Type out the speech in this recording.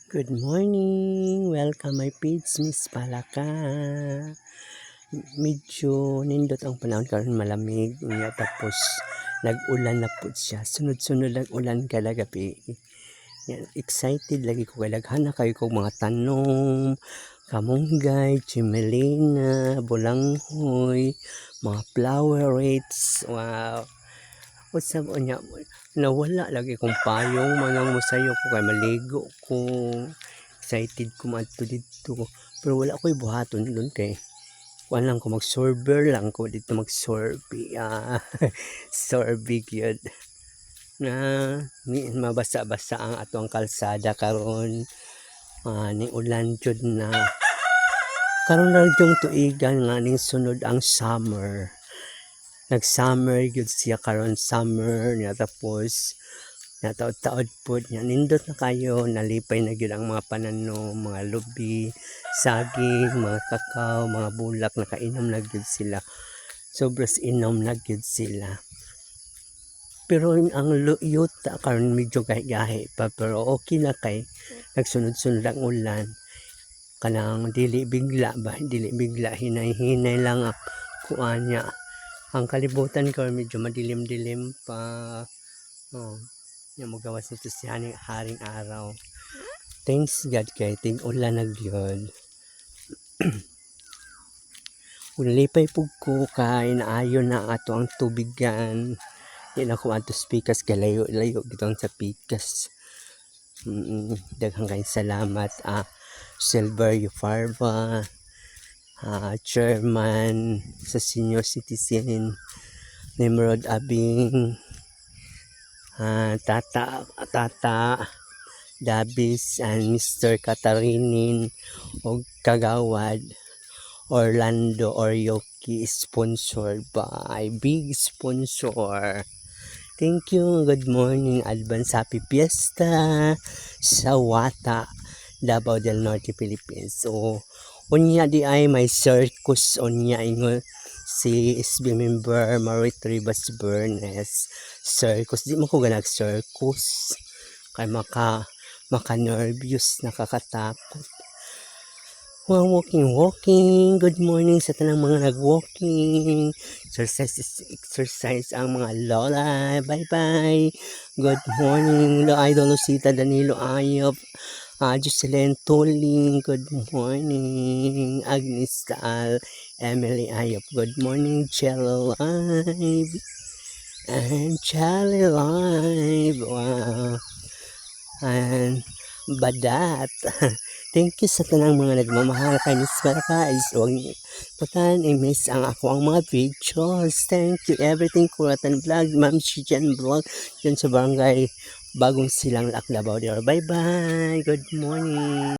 Good morning! Welcome my page, Miss Palaka. Medyo nindot ang panahon karon, malamig unya, tapos nag-ulan na po siya. Sunod-sunod lang ulan kada gabi. Yan, excited lagi ko kay daghan na kayo kog mga tanom, kamunggay, chimelina, bulanghoy, mga flowerates. Wow! Usab unya, nawala lagi kong payong manang mosayo ko kay maligo ko. Excited ko madto dito, pero wala ko'y buhaton doon kay kuan lang ko, mag-sorber lang ko dito, mag-sorbe. Sorbe gyud na mabasa-basa ang atong kalsada karon. Ning ulan jud na karon ra jung tuigan nga ning sunod ang summer. Nag-summer gyud siya karon, summer niya, tapos nataod-taod po niya, nindot na kayo, nalipay na gyud ang mga pananom, mga lubi, saging, mga kakao, mga bulak, nakainom na gyud sila, sobras inom na gyud sila. Pero ang yuta karon medyo gahi-gahi pa, pero okay na kay nagsunod-sunod ang ulan, kanang dili bigla ba, dili bigla, hinay-hinay lang ang kuan niya. Ang kalibutan ko medyo madilim-dilim pa. Yung magawas nito si haring araw. Thanks God kay ting-ulan na gyud. Kung lipay pug ko kay naayo na ato ang tubigan. Di na ko ato pikas kay layo-layo gitong sa pikas. Daghang kay salamat Silverio Farba, chairman sa senior citizen, Nimrod Abing, Tata Dabis, and Mr. Katarinin o Kagawad Orlando Oryoki, sponsored by big sponsor. Thank you. Good morning. Advance happy fiesta sa Wata, Davao del Norte, Philippines. So unya di ay may circus unya ingon si SB member Marit Rivas Bernes. Circus, di mo ko ganag circus kay maka nervous, nakakatakot. Walking. Good morning sa tanang mga nag-walking. Exercise ang mga lola. Bye. Good morning Idol Lucita Danilo Ayop, Jocelyn Tuling, good morning. Agnes Taal, Emily Ayop, good morning. Cello Live and Charlie Live, wow, and Badat. Thank you sa tanang mga nagmamahal kay Miss Baraka. Huwag niyo putan i-miss ang ako ang mga videos. Thank you everything. Kuratan Vlog, Ma'am Shijan Vlog, yan sa barangay Bagong Silang Laclabao. Bye. Good morning.